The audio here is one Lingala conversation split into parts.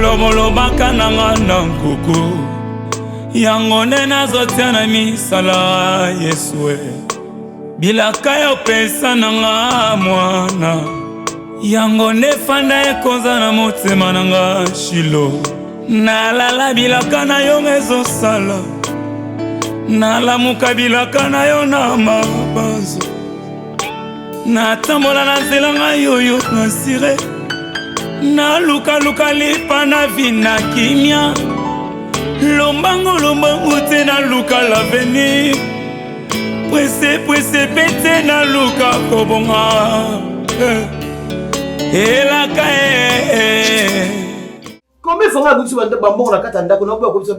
lomolobaka nanga na nkoko yango nde nazotia na misala Yesue bilaka yo pesa nanga mwana yango nde fanda ekonza na motema nanga Shilo nalala bilaka na yo ezosala nalamuka bilaka na yo na mabanzo natambola na nzela nga yoyo nasire nalukaluka lipa na vina kimia lombango te naluka l'avenir pwese pete naluka kobonga elaka Combien de fois vous avez bambon la katanda qu'on a pas comme ça.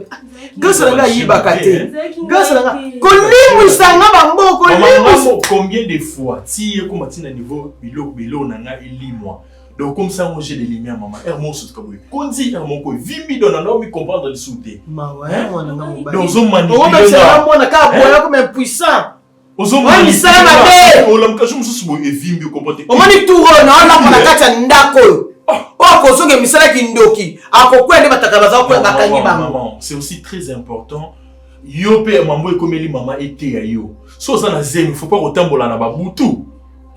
Gasanga yibaka te. Gasanga. Kolimu sanga bambo kolimu. Combien de fois si comme matina niveau bilo nanga elimwa. Donc comme ça moi j'ai des lumières maman. Hermon sous kaboué. Konzi hermon ko vimbi dans na mi comprendre le souté. Ma ouais moi nanga mo ba. Donc on manipule. On va faire moi na ka boya comme impuissant. Ozo manipule. On la mkasho mususu bo evimbi comprendre. On mani touro na na na kata ndako. Okosoge misala kindoki akokwende batakabaza ko bakanyi bango. C'est aussi très important. Yo pe mambo ekomeli mama ete ya yo. So ça na zemi faut pas kotambola na babutu.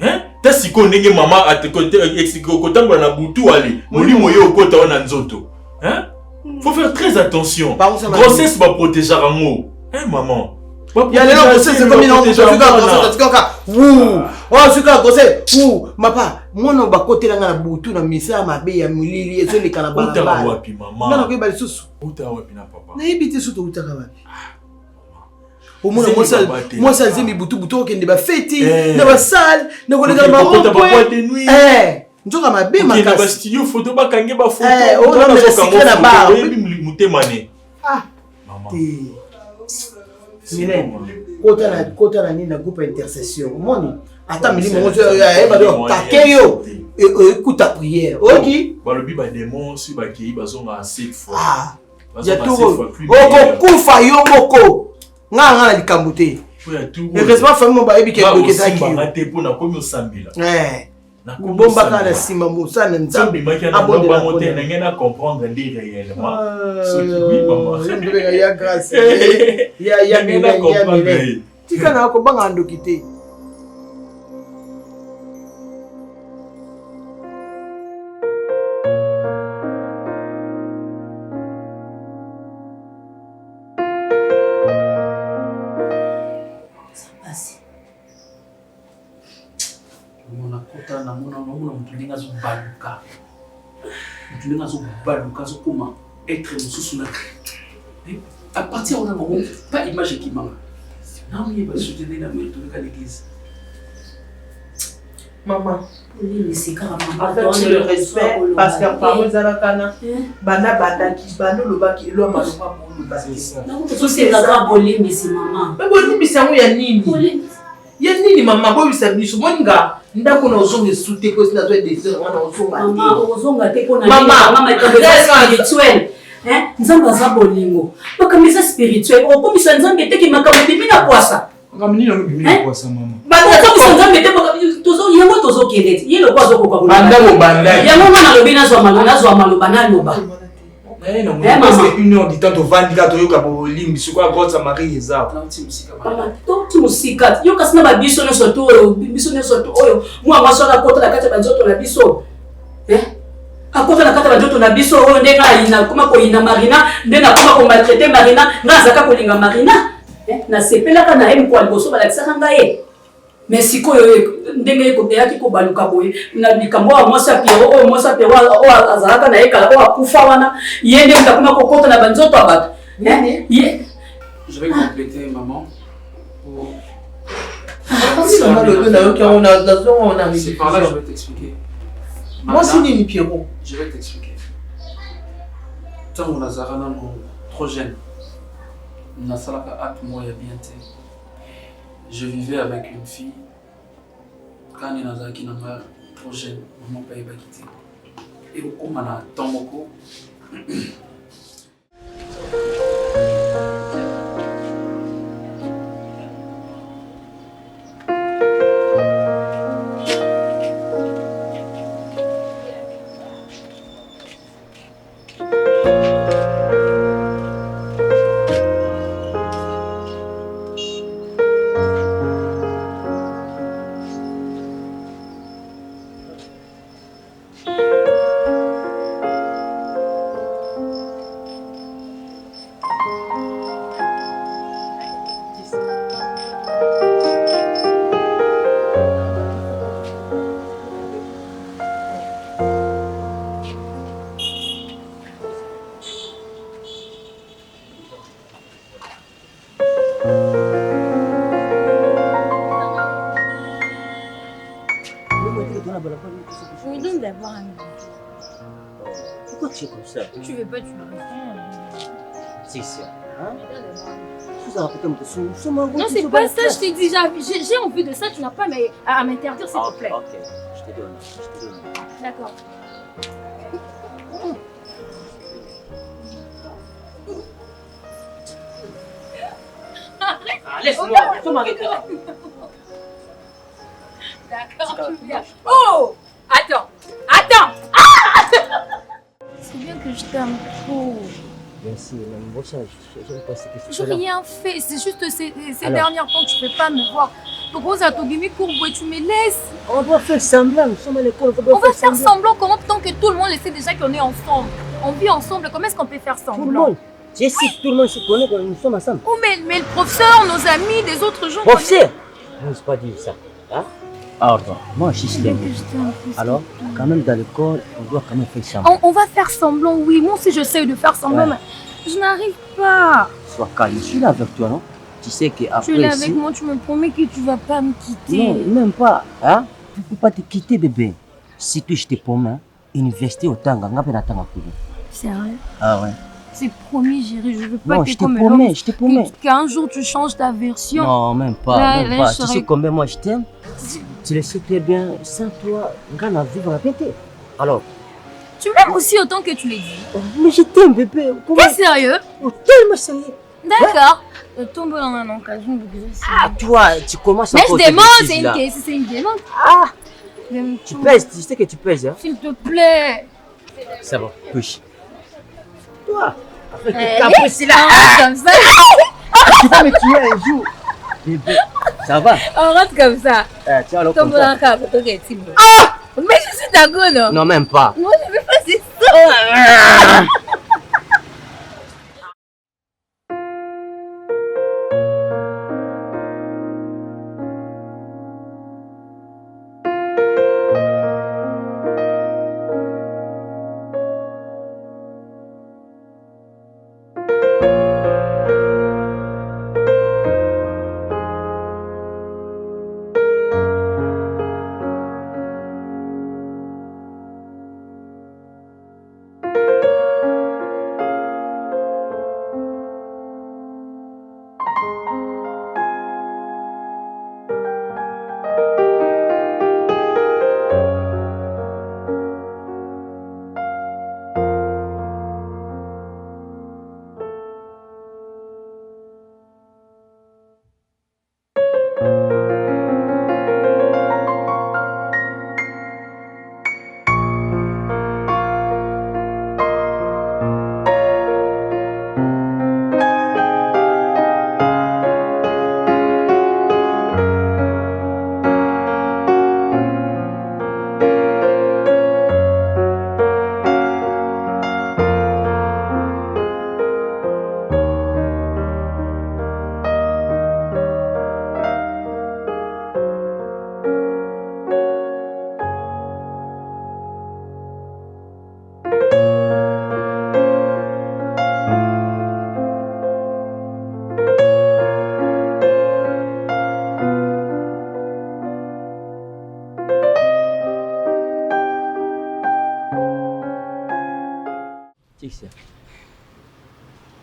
Hein? Ta siko ndenge mama exiko kotambola na butu ale. Molimo yo okota wana nzoto. Hein? Faut faire très attention. Grossesse va protéger rango. Hein maman? Il y a les grossesses c'est comme une grossesse wou. Oh suka grossesse wou. Mapa, moi no ba côté na butu na misa mabe ya mulili ezo le kana bala. Uta wapi maman? Nana ko ba lisusu. Uta wapi na papa? Na yebiti suto uta ka wapi? Omona moi ça zemi butu okende ba feti na ba salle na ko le kana ba de nuit. Njoka mabe makasi. Na ba studio photo ba kange ba photo. On a le secret na ba. Mutemane. Maman. Mylène, kota na nini na groupe intercession. Moni, ata milimo mozo ya ba do takeyo écoute ta prière. OK? Ba lobi ba démon si ba kei bazonga 7 fois. Ah. Ya turo. Okufa yo moko. Nga na likambo te. Heureusement famille ba ebi ke koketa ki. Ba te pona komi osambila. Bomba kana sima musa na nzambe abonde ba monter na ngena comprendre ndi réellement. Ce qui oui maman. Ndebe ya grâce. Ya mine. Tika na ko banga ndokite. Être sous à partir d'un moment, pas image qui manque. Non, il va soutenir la mère de l'église. Maman, oui, c'est carrément. Avec le respect, parce que par nous, Zalakana, Banda qui bano le bas qui l'homme a le bas pour le bas. C'est la grave bolie, mais c'est maman. Mais bon, mais c'est où il y a Nini. Il y a Nini, maman, bon, c'est bichou, mon gars. Ndako na ozonga soute ko sina zoe désir wana ozonga. Maman, ozonga te ko na maman est spirituel. Hein? Nzamba za bolingo. Bakamisa spirituel. Okomisa nzambe te ki makambo bibi na kwasa. Ngamini na bibi na kwasa maman. Banda to nzambe te tozo yango tozo keleti. Yelo kwa zo ko kwa. Banda mo banda. Yango mwana lobi na zo maloba na loba. Non, parce que une heure du temps, tu vas dire que tu vas limbi, c'est quoi, God, ça marie, les arbres. Tu musika. Yo kasina ba biso no soto, oyo. Moi so na kota la kata ba nzoto na biso. Akota na kata ba nzoto na biso, oyo ndenga ina kuma ko ina Marina, ndenga kuma ko maltraiter Marina, ngazaka ko linga Marina. Na sepela kana em kwa liboso ba lakisa kanga ye. Mais sikoyo ndenge ko teyaki ko baluka boye na likambo wa mosa Pierre o azalaka na ekala o akufa wana yende mtakuma kokota na banzoto abato. Je vais compléter maman. C'est par là que je vais t'expliquer. Moi c'est Nini Pierrot. Je vais t'expliquer. Tant on a Zarana trop jeune. On a salaka acte moi ya bien té. Je vivais avec une fille. Quand il y a un trop jeune, maman ne pas quitter. Et au coup, on a Tomoko. toucher comme ça. Tu veux pas, tu veux. C'est ça. Hein? Non, c'est pas ça, je t'ai dit, j'ai envie de ça, tu n'as pas à m'interdire, s'il te plaît. Ok, je te donne. D'accord. Laisse-moi, tu m'arrêtes là. D'accord, tu viens. Oh! Attends! C'est bien que je t'aime trop. Merci, même moi, j'aime pas ce que Je n'ai rien fait, c'est juste ces derniers temps que tu ne peux pas me voir. Donc, on a ton courbe et tu me laisses. On doit faire semblant, nous sommes à l'école. On va faire semblant comment tant que tout le monde le sait déjà qu'on est ensemble. On vit ensemble, comment est-ce qu'on peut faire semblant? Tout le monde. Je sais que tout le monde se connaît quand nous sommes ensemble. Oh, mais le professeur, nos amis, les autres gens. Professeur! Je n'ose pas dire ça. Hein? Alors, moi, je suis alors, quand même, dans l'école, on doit quand même faire semblant. On va faire semblant, oui. Moi aussi, j'essaie de faire semblant, mais je n'arrive pas. Sois calme, je suis là avec toi, non? Tu sais qu'après. Tu es là avec moi, tu me promets que tu ne vas pas me quitter. Non, même pas. Hein? Je ne peux pas te quitter, bébé. Si tu je te promets, université au Tanga, Sérieux? Ah ouais. C'est promis, chérie, je veux pas non, que je te promets. Qu'un jour tu changes ta version. Non, même pas, là, même pas. Tu sais combien moi je t'aime? Tu le sais très bien, sans toi, on va vivre à péter. Alors. Tu m'aimes aussi autant que tu l'as dit. Oh, mais je t'aime, bébé. T'es sérieux? Oh, tellement sérieux. D'accord. Tombe dans un occasion. Ah, toi, tu commences à. Mais je demande, c'est une demande. Ah! Tu pèses, tu sais que tu pèses, hein? S'il te plaît. Ça va, push. Toi, avec tes caprices là. Comme ça. Tu vas me tuer un jour. Bébé, ça va? On rentre comme ça. Tiens, alors. Tombe dans un cadre, ah! Mais je suis d'accord, non? Non, même pas. Moi, je vais passer ça.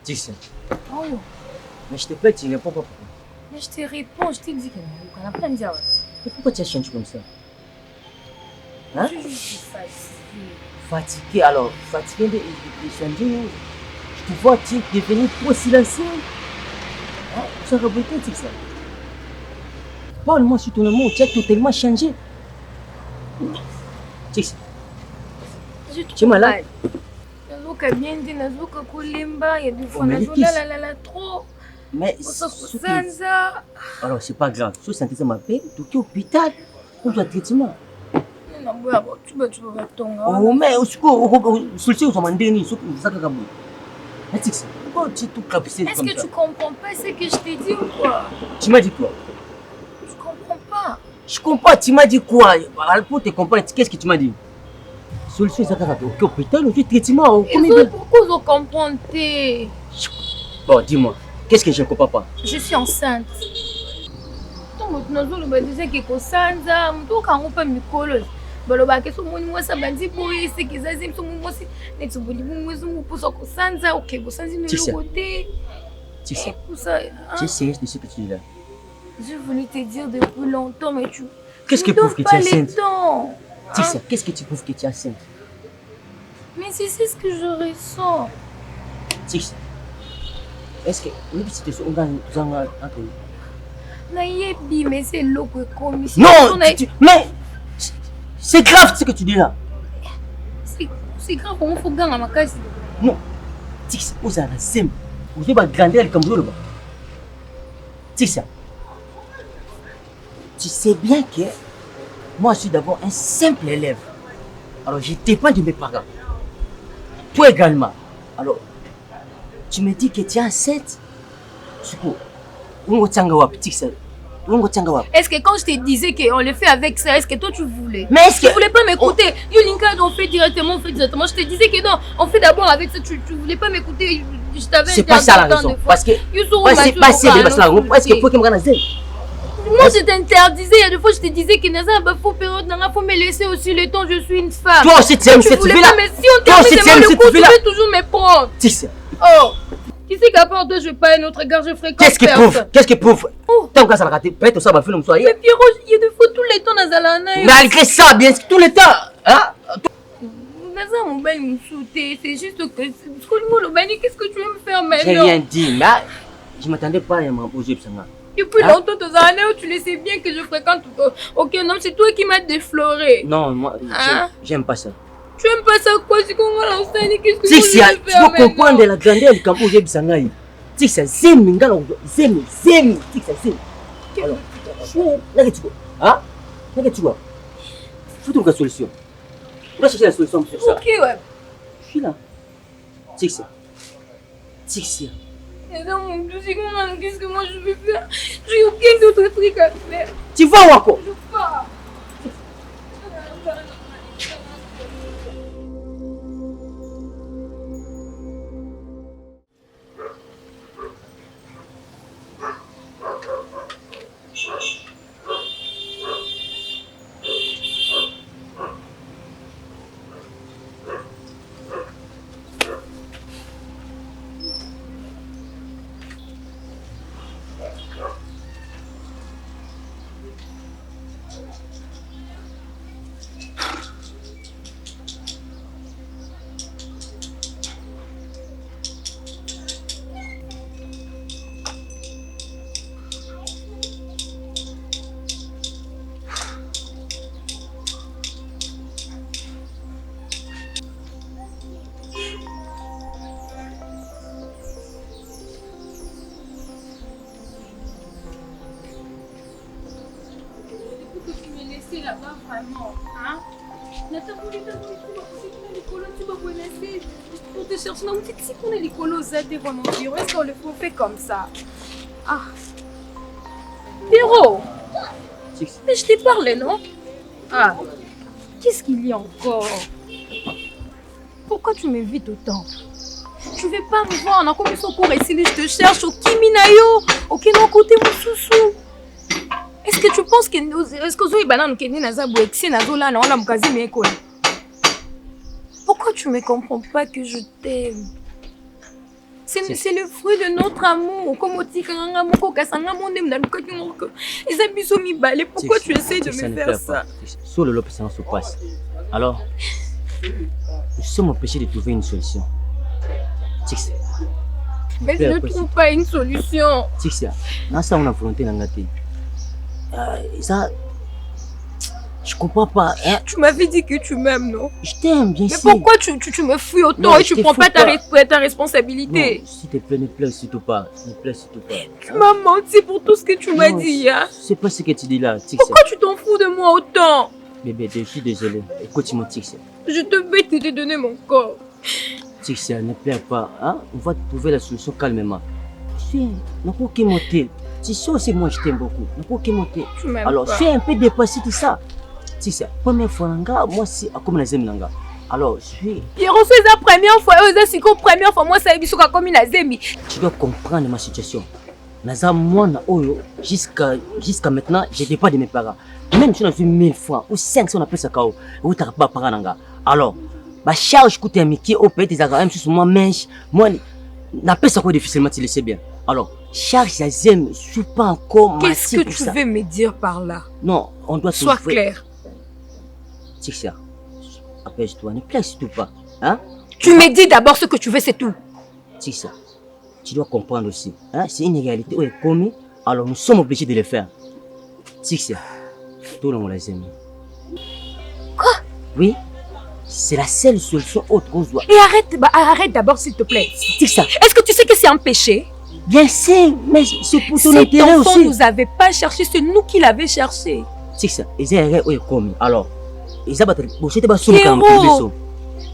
Tixia. Oh. Mais je te plaît, tu ne réponds pas pourquoi. Mais je te réponds, je t'ai dit qu'on n'a pas à me dire. Mais pourquoi tu as changé comme ça? Hein? Je suis fatiguée. Fatiguée, alors, fatiguée de changer. Je te vois, tu es devenu trop silencieux. Hein? Tu as rebrouté, Tixia. Parle-moi sur ton amour, tu as totalement changé. Tixia. Tu es malade? Mais alors c'est pas grave. Si santé ça m'appelle, tu es au hôpital, on doit traitement. Oh mais au secours, solution ça m'a donné, ça que kabou. Est-ce que tu comprends pas ce que je t'ai dit ou quoi? Tu m'as dit quoi? Je comprends pas. Je comprends, tu m'as dit quoi? Pour te comprendre, qu'est-ce que tu m'as dit? Solution ça que au hôpital, on fait traitement. Pourquoi vous comprenez? Bon, dis-moi, qu'est-ce que je ne comprends pas? Je suis enceinte. baloba ke so moni moi ça bandi boye c'est que ça c'est so moi si net so boli moi so pour ça ko sanza OK bo sanzi ne le côté Tu sais. Ça, Tu es sérieuse de ce que tu dis là? Je voulais te dire depuis longtemps, mais tu... Qu'est-ce qui prouve que tu es enceinte? Tu sais, qu'est-ce que tu prouves que tu es enceinte? Mais c'est ce que je ressens. Tu sais. Est-ce que... Même si tu es entre nous. Naïebi, mais c'est l'eau que comme ici. Non! Mais... C'est grave ce que tu dis là. C'est grave, comment faut gagner à ma case? Non. Tu sais, vous avez la sème. Vous devez grandir le Cameroun là-bas. Tu sais ça. Tu sais bien que moi je suis d'abord un simple élève. Alors je dépends de mes parents. Toi également. Alors, tu me dis que tu es enceinte. Du coup, est-ce que quand je te disais qu'on le fait avec ça, est-ce que toi tu voulais? Mais est-ce que... Tu voulais pas m'écouter? Yolinka, on fait directement, Je te disais que non, on fait d'abord avec ça. Tu voulais pas m'écouter. Je t'avais c'est pas ça la raison. Parce que... Moi je t'interdisais, il y a des fois je te disais que dans une fausse période, il faut me laisser aussi le temps, je suis une femme. Toi aussi tu aimes cette vie-là. Mais si on termine le coup, tu veux toujours me prendre. Tu sais. Oh, tu sais qu'à part toi, je vais pas un autre gars, je fréquente. Qu'est-ce qui prouve? Qu'est-ce qui prouve? Tant que ça l'a raté, peut-être ça va faire le soir. Mais Pierrot, il y a des fois tous les temps dans Zalana. Malgré ça, bien sûr, tous les temps. Hein? Dans mon bel moussouté, c'est juste que... Qu'est-ce que tu veux me faire maintenant? J'ai rien dit, mais je m'attendais pas à m'imposer ça. Depuis longtemps, dans un an, tu le sais bien que je fréquente. Ok, non, c'est toi qui m'as défloré. Non, moi, j'aime pas ça. Tu aimes pas ça quoi? C'est comment l'enseigne? Qu'est-ce que tu veux comprendre la grandeur du campo de Bisangaï. Tu sais, c'est Mingala, c'est tu sais, c'est. Alors, là que tu vois. Hein? Là que tu vois. Faut trouver la solution. On va chercher la solution pour ça. Ok, ouais. Je suis là. Tu sais. Tu sais. Qu'est-ce que moi je vais faire? J'ai aucun autre truc à faire. Tu vas où encore? Je pars. Là-bas vraiment, hein? Pour te chercher, non, si on est les colos, ça t'es vraiment bureau, est-ce qu'on le fait comme ça? Ah, Pierrot, mais je t'ai parlé, non? Ah, qu'est-ce qu'il y a encore? Pourquoi tu m'évites autant? Tu veux pas me voir, on a combien de cours ici, je te cherche au Kiminayo, au Keno côté mon sous-sous. Est-ce que tu penses que pourquoi tu me comprends pas que je t'aime? C'est le fruit de notre amour. Pourquoi tu essaies de me faire ça? Sur le l'option se passe. Alors, nous sommes empêchés de trouver une solution. Mais je ne trouve pas une solution. Ça, on a volonté d'engager. Ça, je comprends pas. Hein? Tu m'avais dit que tu m'aimes, non? Je t'aime, bien sûr. Mais pourquoi tu me fuis autant non, et tu prends pas ta responsabilité? S'il te plaît, ne pleure surtout pas. S'il te plaît, surtout pas. Tu m'as menti pour tout ce que tu m'as dit, hein? C'est pas ce que tu dis là, Tixia. Pourquoi tu t'en fous de moi autant? Bébé, je suis désolé. Écoute-moi, Tixia. Je te vais te donner mon corps. Tixia, ne pleure pas. Hein? On va trouver la solution calmement. Tu sais, n'a pas qu'à monter. Tu sais aussi, moi je t'aime beaucoup. Alors, je suis un peu dépassé de ça. Tu sais, première fois, moi c'est comme les amis. Alors, je suis. Pierrot, c'est la première fois. C'est la première fois, moi ça a été comme une azemi. Tu dois comprendre ma situation. Naza moi jusqu'à maintenant, je n'ai pas de mes parents. Même si on a vu 1000 fois ou 500 on appelle ça kao, ou t'as pas parents nga. Alors, bah charge coûte un miki au pays des agents sur moi mèche, moi n'appelle ça quoi difficilement tu le sais bien. Alors, charge ya zem, je suis pas encore. Qu'est-ce que tu veux me dire par là? Non, on doit sois clair. Tixia, apaise-toi, ne plaise surtout pas, hein? Tu me dis d'abord ce que tu veux, c'est tout. Tixia, tu dois comprendre aussi, hein? C'est une réalité où est commis, alors nous sommes obligés de le faire. Tixia. Tout le monde les aime. Quoi? Oui, c'est la seule solution autre qu'on doit. Et arrête d'abord s'il te plaît. C'est ça. Est-ce que tu sais que c'est un péché? Bien sûr, mais c'est pour ton intérêt aussi. Cet enfant nous avait pas cherché, c'est nous qui l'avons cherché. C'est ça. Ils ont commis. Alors, ils ont battu.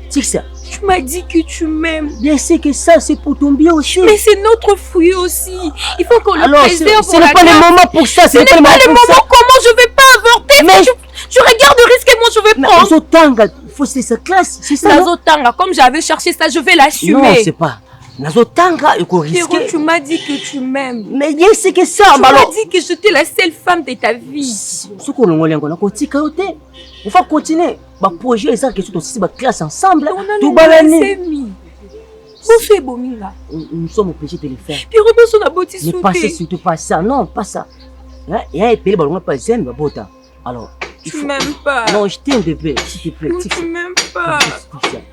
C'est ça. Tu m'as dit que tu m'aimes. Bien sûr que ça, c'est pour ton bien aussi. Mais c'est notre fruit aussi. Il faut qu'on le préserve. Ce n'est pas le moment pour ça. Ce n'est pas le moment. Comment je vais pas avorter? Mais tu regardes le risque que moi je vais prendre. Nazotanga, il faut c'est sa classe. C'est ça. Nazotanga, comme j'avais cherché ça, je vais l'assumer. Non, c'est pas. Nazotanga, il faut risquer. Tu m'as dit que tu m'aimes. Mais bien c'est que ça. Tu m'as dit que j'étais la seule femme de ta vie. Ce qu'on a continué. Il faut continuer. Le projet est ça que tu dois classe ensemble. Tout balani. Nous sommes obligés de le faire. Ne passez surtout pas ça. Non, pas ça. Il y a un pays qui pas zèbre. Alors, tu m'aimes pas. Non, je t'aime bébé, s'il te plaît. Tu m'aimes pas.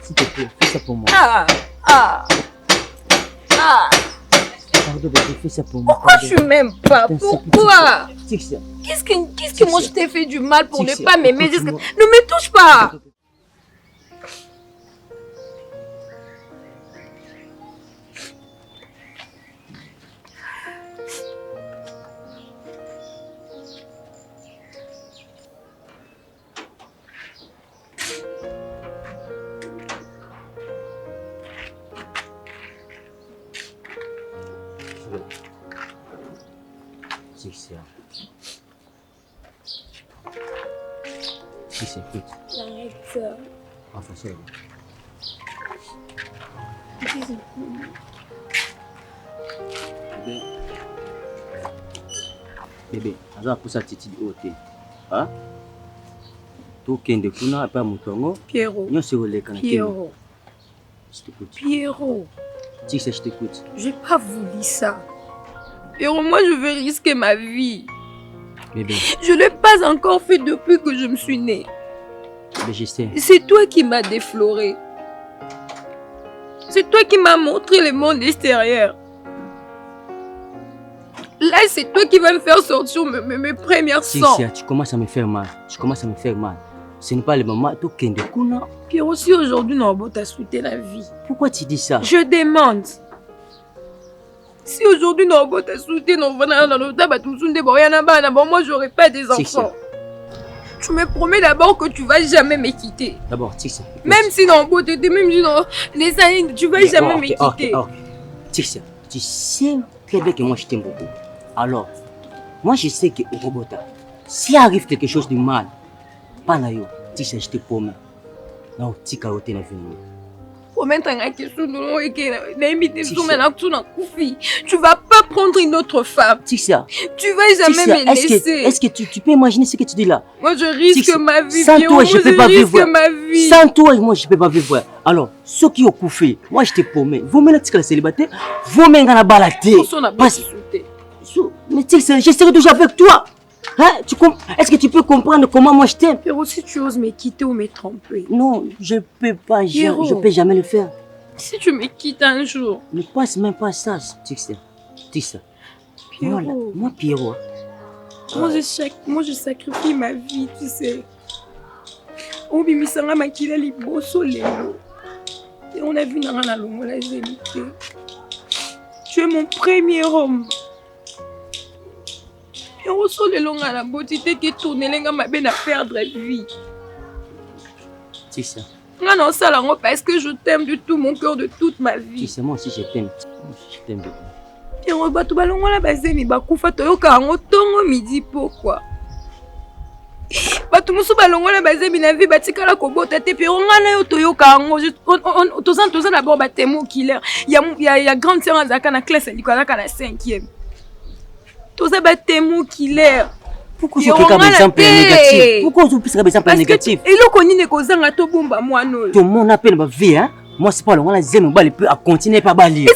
S'il te plaît, fais ça pour moi. Pardon bébé, fais ça pour moi. Pourquoi tu m'aimes pas? Pourquoi? Qu'est-ce que moi je t'ai fait du mal pour ne pas m'aimer? Ne me touche pas. Écoute. Arrête ça. Enfin, c'est bébé, aza poussa titi ote. Hein? Tout kende kuna pas mutongo. Pierrot. Nyo se oleka na Pierrot. Je t'écoute. Pierrot. Si ça je t'écoute. J'ai pas voulu ça. Pierrot, moi je vais risquer ma vie. Bébé. Je l'ai pas encore fait depuis que je me suis née. Mais je sais. C'est toi qui m'as défloré. C'est toi qui m'as montré le monde extérieur. Là, c'est toi qui vas me faire sortir mes premières sangs. Si, tu commences à me faire mal. Ce n'est pas le moment. Tout kende kuna. Puis aussi aujourd'hui, Norbo t'a souhaité la vie. Pourquoi tu dis ça? Je demande. Si aujourd'hui Norbo t'a souhaité, moi j'aurais pas des enfants. Tu me promets d'abord que tu vas jamais me quitter. D'abord, Tixia. Même si Norbo t'était même si dans les années, tu vas jamais me quitter. Tixia, tu sais très bien que moi je t'aime beaucoup. Alors, moi je sais que Robota, s'il arrive quelque chose de mal, pas na yo, Tixia, je te promets. Non, Tika ote na vie. Tu vas pas prendre une autre femme. Tixia, tu vas jamais me laisser. Est-ce que tu peux imaginer ce que tu dis là? Moi je risque ma vie. Sans toi je peux pas vivre. Vie. Sans toi moi je peux pas vivre. Alors ceux qui ont couffé, moi je te promets, vous mettez Tika célibataire, vous mettez la balade. Mais Tixia, je serai toujours avec toi. Hein? Est-ce que tu peux comprendre comment moi je t'aime? Pero si tu oses me quitter ou me tromper. Non, je peux pas, je peux jamais le faire. Si tu me quittes un jour. Ne passe même pas ça, Tixia. Moi, Pierrot. Moi, je sacrifie ma vie, tu sais. On a vu Nana Longo la zélité. Tu es mon premier homme. Et on sort le long à la beauté qui tourne les ma benne à perdre vie. C'est ça. Non, ça là, parce que je t'aime de tout mon cœur, de toute ma vie. C'est moi aussi je t'aime. Je t'aime beaucoup. Et on va tout ballon la base mi ba kufa toyoka ngo tongo midi pourquoi? Batu musu balongo la base mi na vie batikala ko bota te pe ngana yo toyoka ngo toza d'abord batemo killer. Il y a grande sœur Azaka na classe elle dit Azaka na 5e. toza ba témoin killer. Pourquoi tu as des exemples négatifs? Pourquoi tu as des exemples négatifs? Et le koni ne kozanga to bomba moi non. Tout le monde a peine ma vie hein. Moi c'est pas le on zéro bali peut à continuer pas bali. Non,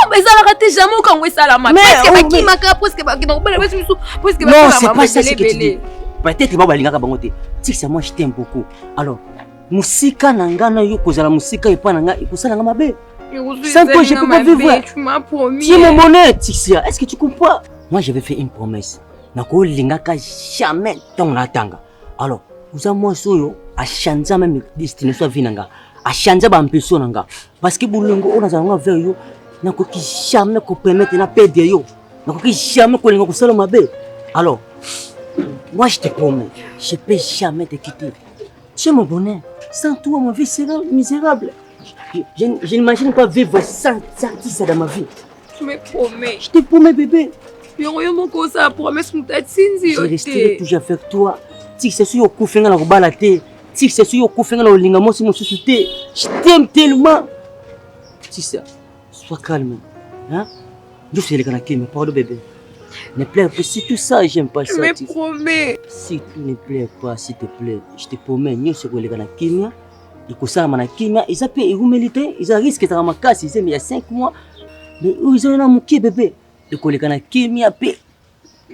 mais ça la raté jamais quand on ça la ma. Parce que qui maka presque pas non presque pas. Non, c'est pas ça ce que tu dis. Peut-être pas balinga ka bangote. Si c'est moi je t'aime beaucoup. Alors, musika nanga na yo kozala musika et pas nanga ikosala nga mabe. Sans toi je peux pas vivre. Tu m'as promis. Tu es mon monnaie, Tixia. Est-ce que tu comprends? Moi j'avais fait une promesse. Nako lingaka jamais ton atanga. Alors, vous avez moi soyo a changer même destination vinanga. A changer ba ambition nanga. Parce que bulongo on a zanga vers yo. Nako ki jamais ko permettre na perdre yo. Nako ki jamais ko linga ko sala mabe. Alors, moi je te promets, je peux jamais te quitter. Tu es mon bonheur. Sans toi ma vie sera misérable. Je n'imagine pas vivre sans ça dans ma vie. Tu me promets. Je te promets bébé. Je resterai toujours avec toi. Si c'est sûr que tu as balade, si c'est sûr que tu as l'ingamo si mon société, je t'aime tellement. Si ça, sois calme. Hein? Je suis le gars qui me parle bébé. Ne pleure pas, si tout ça, j'aime pas ça. Je me promets. Si tu ne pleures pas, s'il te plaît, je te promets, nous sommes les gars qui me ils risquent de ma casse, il y a 5 mois. Mais ils ont un mouquet bébé.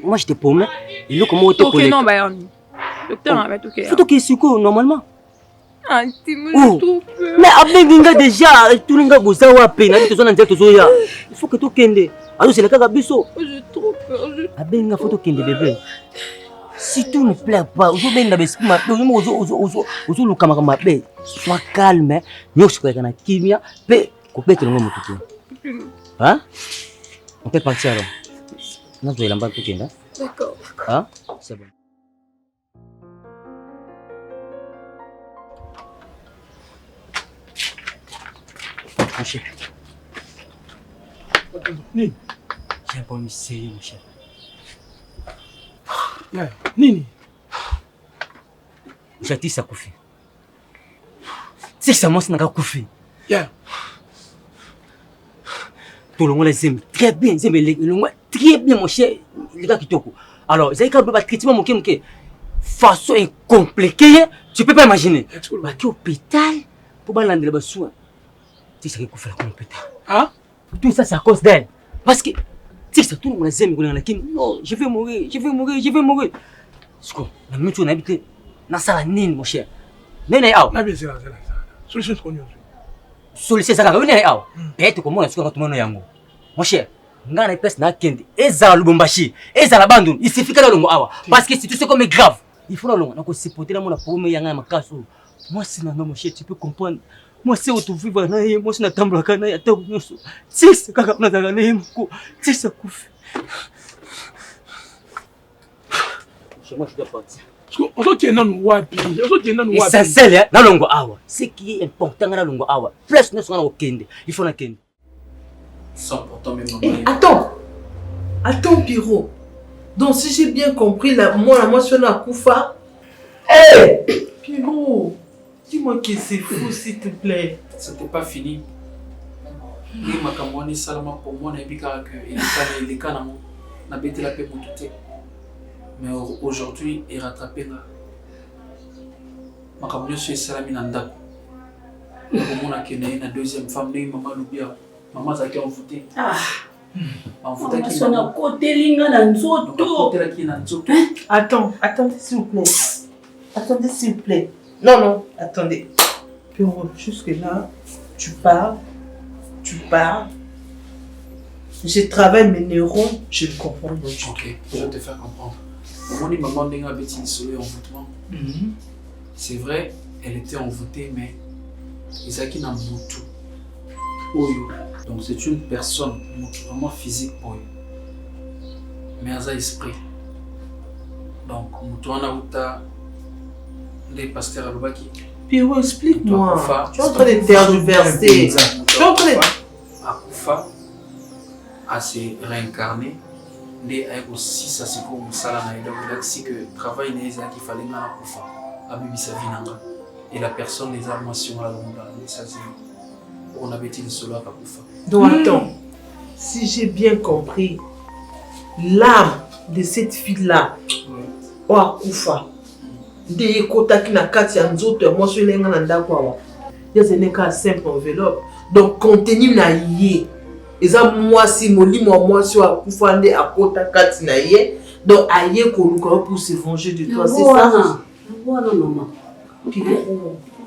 Moi je te promets, il est comment te connaît. Ok, non, bah, docteur, on va tout faire. Faut que tu sois normalement. Ah, tu me tout peur. Mais après, déjà, tout le monde a à peine. Il faut que tu kendes. Alors, c'est le cas d'Abisso. J'ai trop peur. Il faut que tu kendes, bébé. Si tout ne plaît pas, sois calme. Nous sommes en kimia. Hein? On peut partir alors. Non, tu es là-bas tout kenda. D'accord. Hein? C'est bon. Mon chef. Nini? J'ai pas mis sérieux, mon chef. Nini? J'ai dit ça Koufi. C'est ça moi c'est n'a Koufi. Tout le monde les aime très bien, ils aiment très bien mon cher, les gars qui t'occupent. Alors, j'ai quand même traitement mon qui façon compliquée, tu peux pas imaginer. Mais qui hôpital pour balancer les soins. Tu sais ce qu'il faut faire comme hôpital. Ah? Tout ça c'est à cause d'elle. Parce que si ça tout le monde les aime, non, je vais mourir. Ce qu'on a mis tout habité dans sa nine mon cher. Nene ao. Na bien c'est là. Solution ce qu'on y a. Solution ça quand nene ao. Peut-être comment est-ce qu'on va yango. Mon cher, ngana pèse na kende. Eza Lubumbashi, eza la bandou. Il suffit que la longo awa. Parce que si tu sais comme est grave, il faut la longo. Na ko supporter la mon problème yanga makaso. Moi c'est non mon cher, tu peux comprendre. Moi c'est où tu vivre na ye, moi c'est na tambla kana ya ta nyoso. Si c'est kaka na daga na yemko. Si ça Koufi. Moi je dois partir. On s'en tient dans wapi. Essentiel na longo awa. Ce qui est important na longo awa. Plus nous sommes au kende. Il faut na kende. C'est important même. Attends Piro. Donc si j'ai bien compris la motion à Koufa. Hey Piro, dis-moi que c'est fou s'il te plaît. C'était pas fini. Ni makamwani salama pour moi na bika que il est canamo na bête la paix pour tout. Mais aujourd'hui il rattrapé là. Makamwani c'est salami nanda. Pour moi na deuxième femme ni maman Lubia. Maman ça qui a envoûté. Ah. Envoûté qui na côté linga na nzoto. Attendez s'il vous plaît. Attendez s'il vous plaît. Non, attendez. Piro, jusque là, tu parles. Je travaille mes neurones, je le comprends. Ok, je vais te faire comprendre. Mon maman n'a pas été isolée envoûtement. C'est vrai, elle était envoûtée, mais Isaki n'a moutou. Donc c'est une personne vraiment physique pour eux. Mais elle a esprit. Donc, moutou en a les pasteurs à l'Obaki. Piro, explique-moi. Tu es en train de tergiverser. Tu es en train de... Akoufa a se réincarné. Mais aussi ça c'est comme ça là si que travail n'est pas qu'il fallait na Akoufa a bibi sa vinanga et la personne les armations là dans ça on avait dit solo Akoufa. Donc attends, si j'ai bien compris, l'âme de cette fille-là. Oh, akufa. De ekotaki na kati ya nzoto ya mwasi elenga na ndako awa. Ya ce n'est qu'un simple enveloppe. Donc contenu na yé. Eza mwasi molimo wa mwasi wa akufa nde akota kati na ye. Donc aye koluka pour se venger de toi, c'est ça? Yango non maman.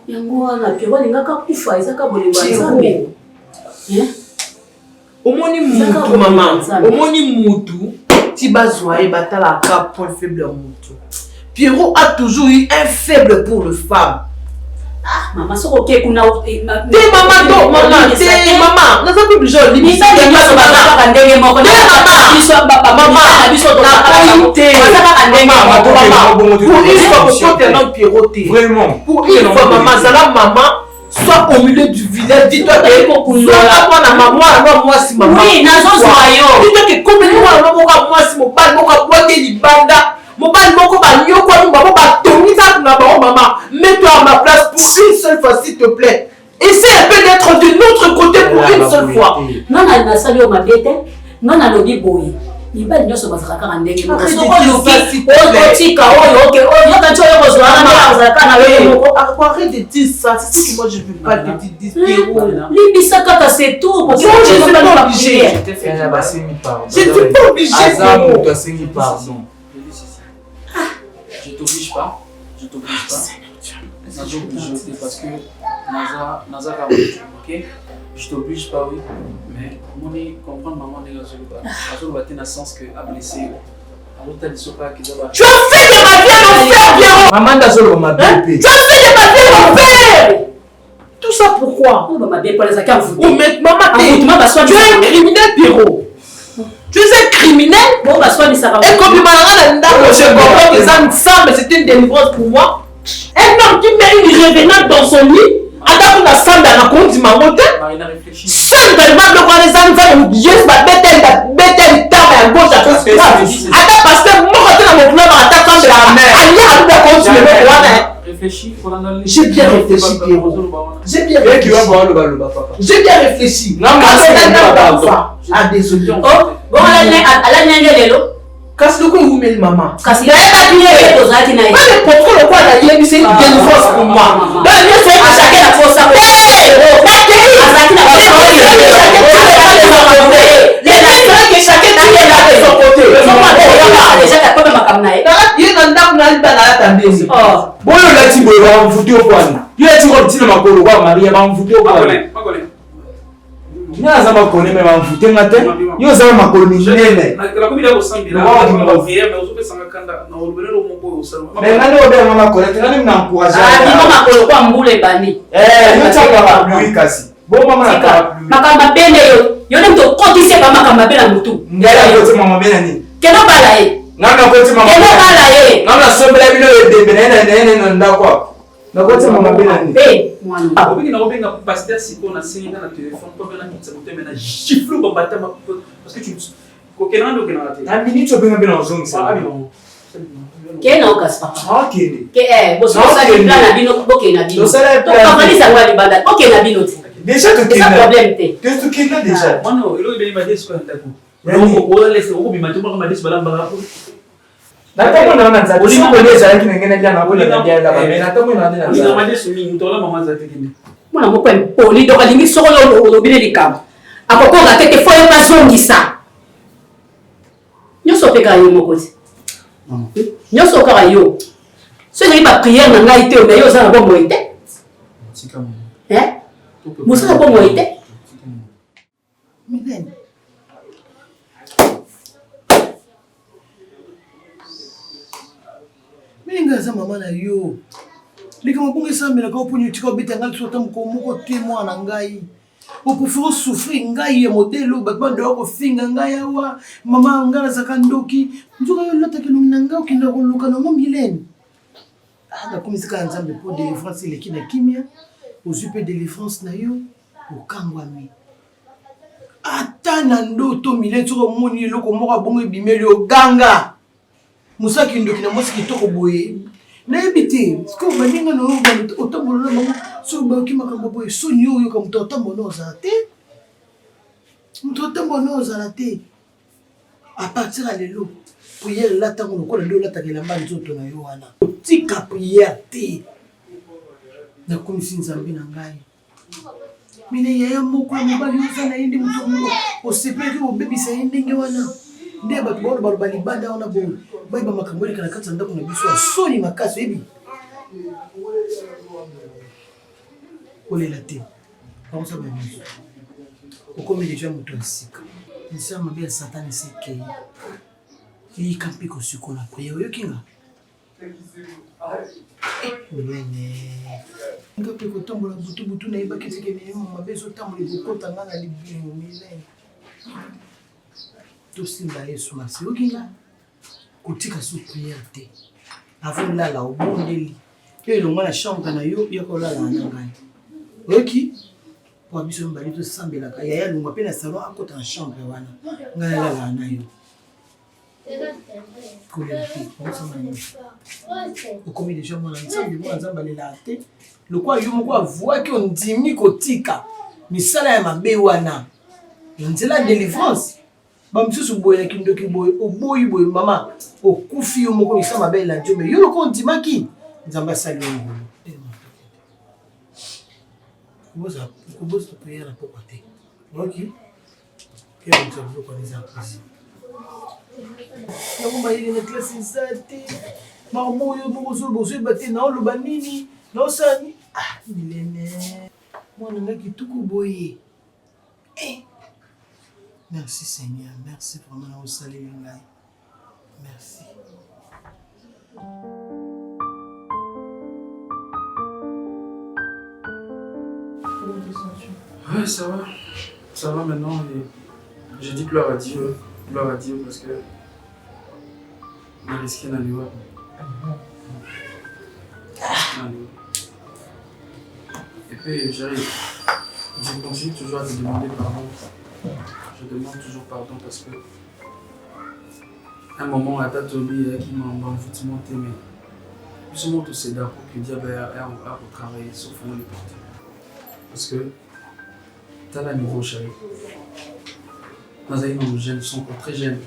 Yango na pio balingaka kufa ezaka bolingo nzambe. Omoni mutu maman. Omoni mutu ti bazwa e batala ka point faible mutu. Pierrot a toujours eu un faible pour les femmes. Ah, maman, c'est ok. Maman, maman, n'a pas plus jeune. Il s'est dit que pour une fois, maman, maman, soit au milieu du village, dis-toi que soit à maman, alors moi si maman. Oui, dis-toi que comme moi si mon père, mon banda. Mobile moko ba nyoko nous babo ba tonisa na ba maman. Mets-toi à ma place pour une seule fois s'il te plaît. Essaie un peu d'être de l'autre côté pour une seule fois. Non na sali o mabete. Non na lobi boy. Ni ba nyoso basaka ka ndenge mo. So ko lobi o tika o OK. O yo ka choyo ko zo na basaka na wewe moko. Arrête de dire ça. C'est ce que moi je veux pas te dire. Libisa kaka c'est tout. Je ne suis pas obligé. Je ne suis pas obligé. Pardon. Je t'oblige pas. Je t'oblige pas. Nazo obligé parce que Naza ok? Je t'oblige pas, oui. Mais mon comprendre maman n'est pas dans le sens que a blessé. Alors t'as dit pas qu'ils ont. Tu as fait de ma vie un enfer, Pierrot. Maman d'Azolo m'a bien. Tu as fait de ma vie un enfer. Tout ça pourquoi? Oh maman bien pour les accords. Oh mais maman tu es un criminel, Pierrot. Tu es un criminel? Bon, bah, soit ça va. Et comme il m'a je comprends que ça ensemble, c'était une délivrance pour moi. Un homme qui met une revenante dans son lit, attends qu'on a ça dans la compte du mamote. Simplement, le roi des enfants, Dieu va mettre une table à gauche à gauche. Attends, parce que moi, quand on a mon problème, attends, quand je la mets, allez, à la continuer. Réfléchis, j'ai bien réfléchi, Pierrot. J'ai bien réfléchi. J'ai bien réfléchi. Non, mais ah, désolé. Oh, bon, à la nègre, kasi loko ngumeli maman. Kasi na yeba bien to zaki na. Pas de contrôle quoi la yebi c'est une délivrance pour moi. Donc mieux c'est que chacun a pour sa place. Azaki na pour que chacun tire là de son côté. Déjà t'as pas ma kamna. Il n'a pas na liba na tandezi. Oh. Boyo la ti boyo ba mvuti okwana. Yo ti ko tina makolo kwa Maria ba mvuti okwana. Nyaza makolo me ba mvuti ngate. Yo za makolo ni nene. La comida osambira. Mais ozope sanga kanda na olubelelo moko osamba. Mais ngane obe mama kolete ngane mna encourager. Ah, ni mama makolo kwa mbule bani. Yo chaka ba lui kasi. Bo mama na ka lui. Makamba bene yo. Yo ne mto kotise ba makamba bena mutu. Ngala yo ti mama bena ni. Keno bala e. Ngana ko ti mama. Keno bala e. Ngana sombela bino de bena na ndako. Na ko ti mama bena ni. Mwana. Obiki na obenga pasteur siko na singa na téléphone ko bena kitsa muteme na gifle ba batama parce que tu kokena ndo kena rate. Na minute obenga bena ozongisa. Ah non. Kena okaspa. Okay. Ke boso sa ni plan na bino bokena bino. To kamaliza kwa libanda. Bokena bino ti. Déjà tu kena. Problème te. Tu kena déjà. Mwana elo ibeli ba desko ndako. Donc on laisse au bima tout comme desko balamba rapo. Nataka naona nzati. Ulimo kueleza yake ngene ndio anakuja na dia la baba. Nataka naona ndio. Ulimo madeso mingi tola mama za tekini. Mwana moko poli donc alingi soko lo bile likam. Akoko ga tete foyo pasongisa. Nyoso peka yo moko ti. Nyoso ka yo. Ce n'est pas prière na ngai te mais yo za na bongo ite. Musa na bongo ite. Miden. Minga za mama na yo. Lika mabunge sambela ka opunyo tika bita ngali sota moko te mwana ngai. Au préfère souffrir ngai ya modelo bakbando ko finga ngai awa mama ngala zakandoki nzuka yo lota kilo minanga ukinda kuluka no ngomileni. Ah kumizika nzambe pour délivrance ile kina kimia. Ozupe délivrance na yo okangwami. Ata na ndoto mileni soko moni eloko moko bongo bimeli oganga. Musaki ndoki na mosi kitoko boye. Na ebite, ko baninga no otambola mama so ba ki makambo boye so nyo yo ka muto otambola ozala te. Muto otambola ozala te. À partir de l'élo, prière là, tant qu'on a là, t'as la main de ton ayoana. Tika prière, t'es. Na kumisi nzambi na ngai. Mine yaya moko ya mobali osana yende mutu moko. Osepeki obebisa yende nge wana. Nde bato baono balo balibanda wana bongo. Bayi ba makambo eleka na kati ya ndako na biso asoni makasi ebi. Olela te. Comme ça ba biso. Okomi déjà mutu asika. Nisa mabe ya Satan esekei. Iyi kampi kosikola prière oyokinga. Nga pe kotambola butu na yeba kitike ne mabe ezotambola ekokota nga na libingo milene. Tosimba Yesu masi okinga kotika so prière te. Avant lala obondeli. Pe elonga na chambre na yo yakolala na ngai. Oki po biso mbali to sambelaka yaya lunga pe na salon akota na chambre wana. Ngai lala na yo. Okomi déjà mwana nzambe lela te lokwa yo moko avouaki ondimi kotika misala ya mabe wana nzela délivrance bamisusu boye na kindoki boye oboyi boye mama okufi yo moko misala mabe ela nzombe yo loko ondimaki nzambe asali yo ngolo kuboza prière na pokwa te oki kero nzambe lokwaneza apresi Naomba ile na klasi zate. Mamo yo bozo bate na oloba nini? Na osani. Ah, milene. Mwana nga kituku boye. Merci Seigneur, merci vraiment na osali ngai. Merci. Ouais, ça va maintenant et j'ai dit gloire à Dieu. Gloire à Dieu parce que on a risqué dans le Et puis je continue toujours à te demander pardon. Je demande toujours pardon parce que à un moment à ta tombée qui m'a foutu monter mais je monte au CEDA pour que Dieu a travailler sauf à le porter. Parce que tu as la niveau chérie. Nos jeunes sont encore très jeunes.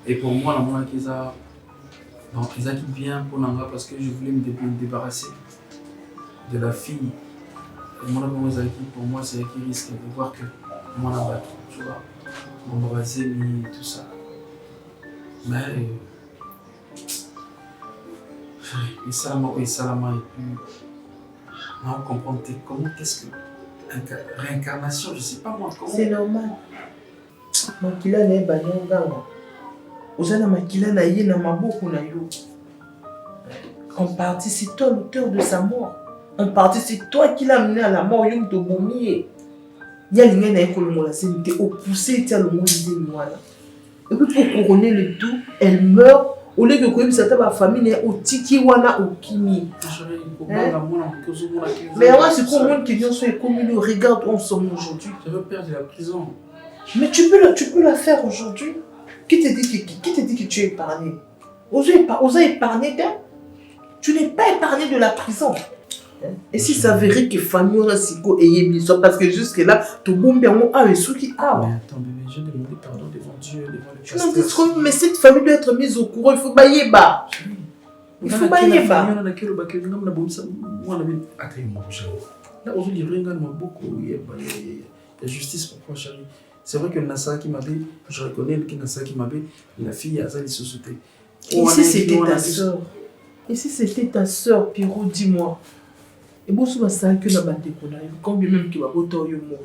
Et pour moi, ils ont bien pour Nanga parce que je voulais me débarrasser de la fille. Et pour moi, c'est qui risque de voir que moi, on a tu vois, mon brasé et tout ça. Mais et puis, on comprend comment qu'est-ce que réincarnation, je sais pas moi comment. C'est normal. Makila na banonganga. Ozana makila na ye na maboko na yo. En partie, c'est toi l'auteur de sa mort. En partie, c'est toi qui l'as amené à la mort. Yom to bomier. Ya linga na ekolo mola c'est opoussé tia le monde de moi là. Et puis pour couronner le tout, elle meurt. Au lieu que comme ça ta famille est au tiki wana au kimi. Mais moi c'est comme monde qui vient sur les communes, regarde où on sommes aujourd'hui. Je veux perdre la prison. Mais tu peux la faire aujourd'hui. Qui te dit que tu es épargné? Osa épargné toi? Tu n'es pas épargné de la prison. Et si ça verrait que famille on a siko et yebisson parce que jusque là tout bon bien mon a sou qui a. Mais attends bébé, je demande pardon devant Dieu, devant le pasteur. Tu n'as dit mais cette famille doit être mise au courant, il faut bailler bas. Il faut bailler bas. On a que le bac ngam na bomsa moi na bin atay mo chérie. Là aujourd'hui ringa na beaucoup la justice pour toi chérie. C'est vrai que Nassa qui m'avait, je reconnais que Nassa qui m'avait, la fille a sa société. Et si c'était ta sœur? Et si c'était ta sœur, Pierrot, dis-moi. Et bon, souvent, ça que la bande combien même qui va voter au mot.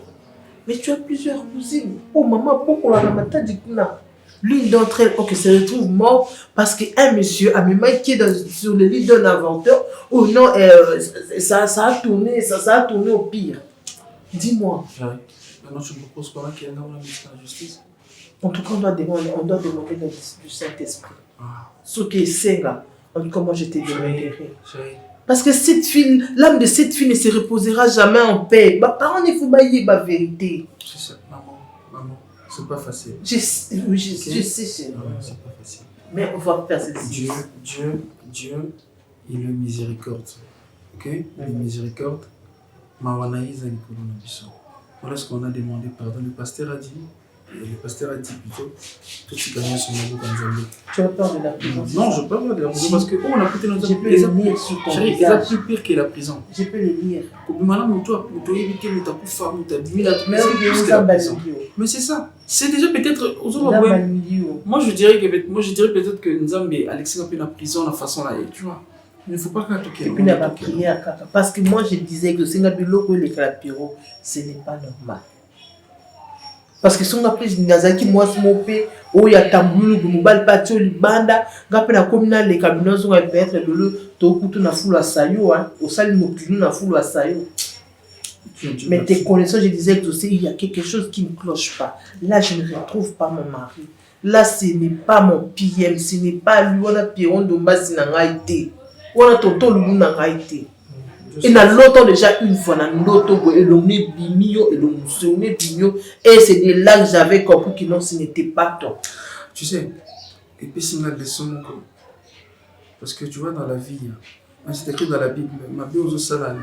Mais tu as plusieurs cousines. Oh, maman, pourquoi la matin dit que l'une d'entre elles, ok, se retrouve morte parce qu'un monsieur a même qui est sur le lit d'un inventeur. Oh non, ça a tourné au pire. Dis-moi. Maintenant, tu me proposes quoi qu'il y a dans la justice? En tout cas, on doit demander du Saint-Esprit. Ce qui est Senga. En tout cas, moi, je t'ai demandé. Parce que cette fille, l'âme de cette fille ne se reposera jamais en paix. Bah, parents, il faut bailler la vérité. Je sais, maman, c'est pas facile. Je sais, c'est pas facile. Mais on va faire ceci. Dieu, il est miséricorde. Ok? Il est miséricorde. Mawana Isa Nikolo Nabiso. Voilà ce qu'on a demandé pardon. Le pasteur a dit, le pasteur a dit plutôt, tout ce qui gagne sur mon bout en Tu as peur de la prison? Non, je n'ai pas peur de la prison parce que on a écouté notre Je peux le lire sur ton chérie, visage. c'est plus pire que la prison. Je peux le lire. Madame, toi, tu as évité le tapou femme, tu as mis la Mais mais c'est ça. C'est déjà peut-être. Moi, je dirais peut-être que Nzambe, Alexis a pris la prison, la façon là, tu vois. Il ne faut pas qu'à toquer. Et puis, il n'a pas prié à Kaka. Parce que moi, je disais que c'est un biloko les Kalapiro, ce n'est pas normal. Parce que si on a pris Nazaki, moi, c'est mon père, où il y a Tamboulou, de Moubal Patio, Libanda, quand on a communal, les cabinets sont à être de l'eau, Tokutu na foule à Sayo, au sale Mokinou na foule à Sayo. Mais tes connaissances, je disais que aussi, il y a quelque chose qui ne cloche pas. Là, je ne retrouve pas mon mari. Là, ce n'est pas mon PM, ce n'est pas lui, on a Piron de Mbasi Nangaïté. On a Tonton Loulou Nangaïté. Et dans l'autre déjà une fois, dans l'autre, et l'on est bimio, et l'on est bimio, et c'est de là que j'avais compris que non, ce n'était pas toi. Tu sais, et puis c'est une leçon, parce que tu vois, dans la vie, c'est écrit dans la Bible, ma vie aux sala,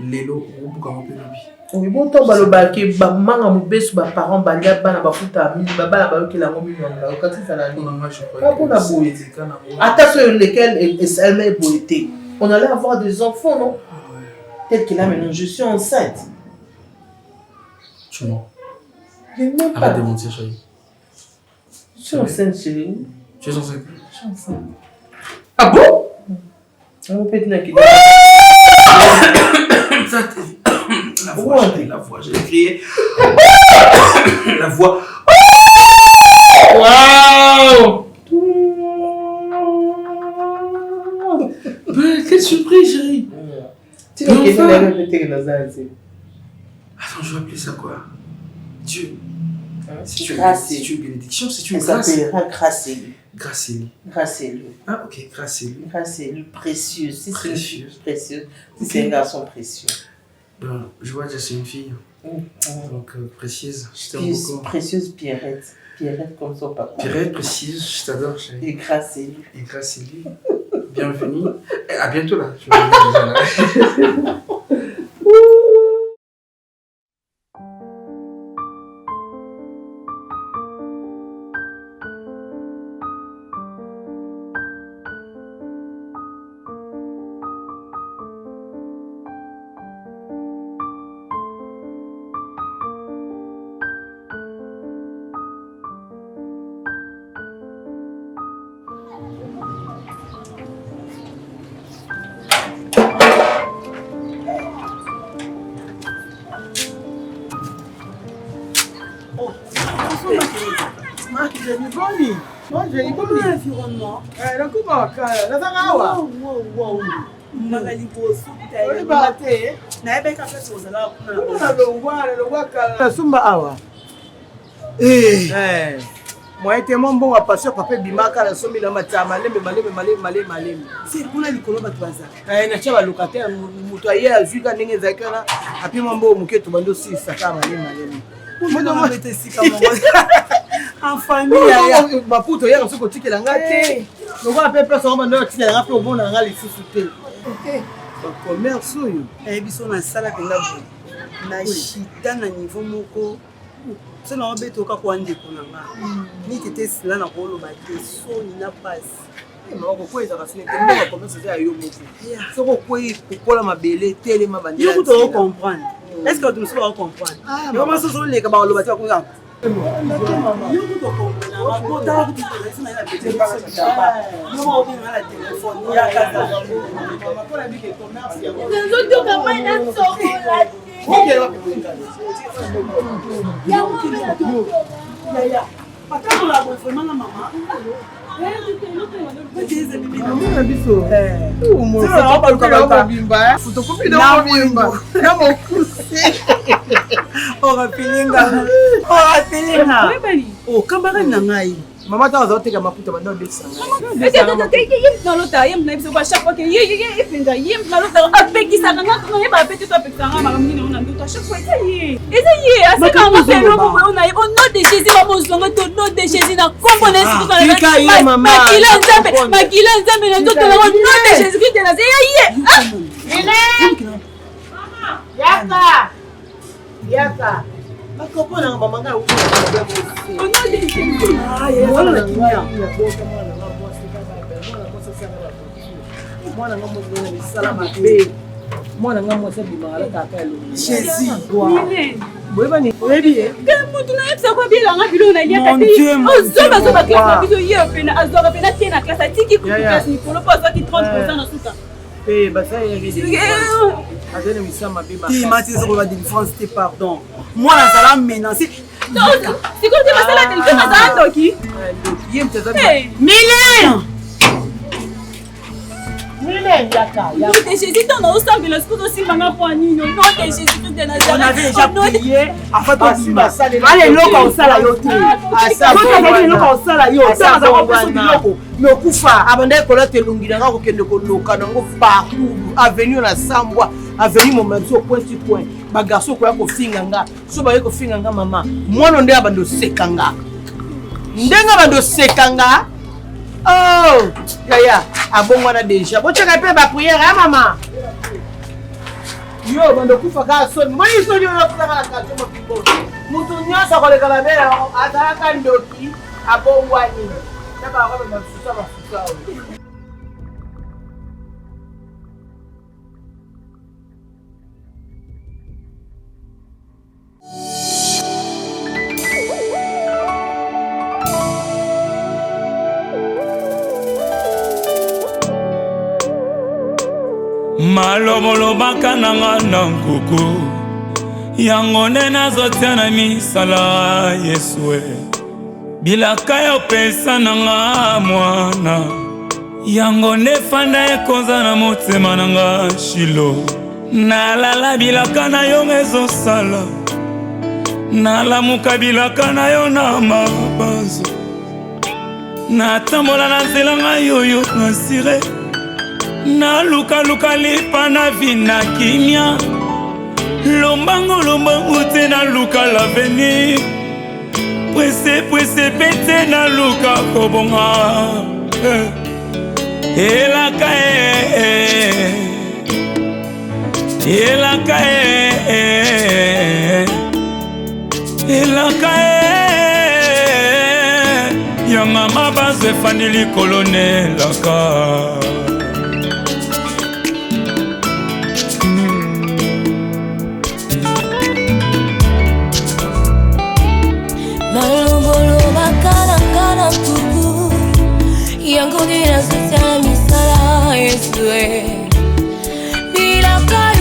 l'élo, au bout d'un peu de vie. Oui, bon, tant que le maman mon bébé, mes parents, balia, bana, bafuta, baba, la bayo qui l'a remis dans la quand ça l'a dit. Pas pour la bouille. Attention, lesquels elle est boité. On allait avoir des enfants, non? Tel que là maintenant, je suis enceinte. Tu mens. Je ne mens pas. Arrête de mentir, chérie. Je suis enceinte, chérie. Tu es enceinte? Je suis enceinte. Ah bon? On peut être naked. La voix, j'ai crié. La voix. Waouh! Quelle surprise, chérie! Tu vois qu'elle est répétée dans un. Attends, je vais appeler ça quoi? Dieu. C'est une bénédiction, c'est une grâce. Ça s'appellera Gracélie. Gracélie. Gracélie. Ah, ok, Gracélie. Gracélie, précieuse. Si précieuse. Précieuse. C'est un garçon précieux. Ben, je vois déjà c'est une fille. Donc, précieuse. Je t'aime beaucoup. Précieuse Pierrette. Pierrette comme son papa. Pierrette, précieuse, je t'adore, chérie. Et Gracélie. Et Gracélie. Bienvenue. À bientôt là. Je vais déjà là. L'environnement. Moi j'étais mon bon à passer papa bimaka la somme na matama malembe. C'est pour la likolo ba twaza. Na chaba locataire muto aye azika ndenge zakana api mambo muketo bando 6 saka malembe. Moi on était si comme en famille ya baputo ya soko tikela ngate. Donc on peut pas ça bando tikela ngate au bon nga lisusu te. Ba commerce yo. Biso na sala ke ngabo. Na chita na niveau moko. C'est là on beto ka kwa ndeko nanga. Ni tete sila na ko lo ba te so ni na passe. Moko kweza kasine te moko commerce ya yo moko. Soko kwei kokola mabele tele mabandi. Yo kuto comprendre. Est-ce que tu me sauras comprendre? Yo ma so so le ka ba lo ba te ko nga. Yo kuto comprendre. Ko ta ko tu te na pete ba ka. Yo ma obi na la téléphone ya ka ta. Ko la bi ke commerce ya. Nzo to ka mai na soko la. Ya. Pata la bo vraiment la maman. Maman t'as osé que ma putain maintenant descend. Bakopona mama nga uko. Mwana nga mwana ni salama be. Mwana nga mwana sabi mangala kaka lo. Jésus. Boyeba ni oyebi mutu na yebisa ko bilanga bilo na liaka te ozoba klasa biso ye pena azoka pena te na klasa tiki klasa ni polo pas ki 30% na suka pe basa ye azene misama be ba ti mati zo ba différence te pardon moi na sala menacer siko te basala te na za ndoki ye mteza Milen yaka non te Jésus ton na osambela siko to simbanga po anino non te Jésus tout de Nazareth on avait déjà prié afin to bima allez loka osala yo te asa loka osala yo ça za ko peso biloko mais okufa abanda kola te lungila nga ko kende ko loka nango partout avenue na Sambwa avenue Momanso point sur point ba garçon ko ya ko finga nga so ba ye ko finga nga mama mwana nde abando sekanga ndenga bando sekanga oh yaya abongwa na déjà bocheka pe ba prière ya mama yo bando kufa ka so moni so yo na kala ka to mo mutu nyasa ko le kala be ataka ndoki abongwa ni na ba ko ba fusa malobaka nanga na nkuku yango nde nazotia na misala Yesu bilaka yo pesa nanga mwana yango nde fanda ekonza na motema nanga Shilo nalala bilaka na yo ezosala nalamuka bilaka na yo na mabanzo natambola na nzela ngai oyo nasire na luka lipa na vina kimia lombango te na luka l'avenir pwese pete na luka kobonga elaka yanga mabazo efandi likolo nelaka yango nde nazotia misala Yesu bilaka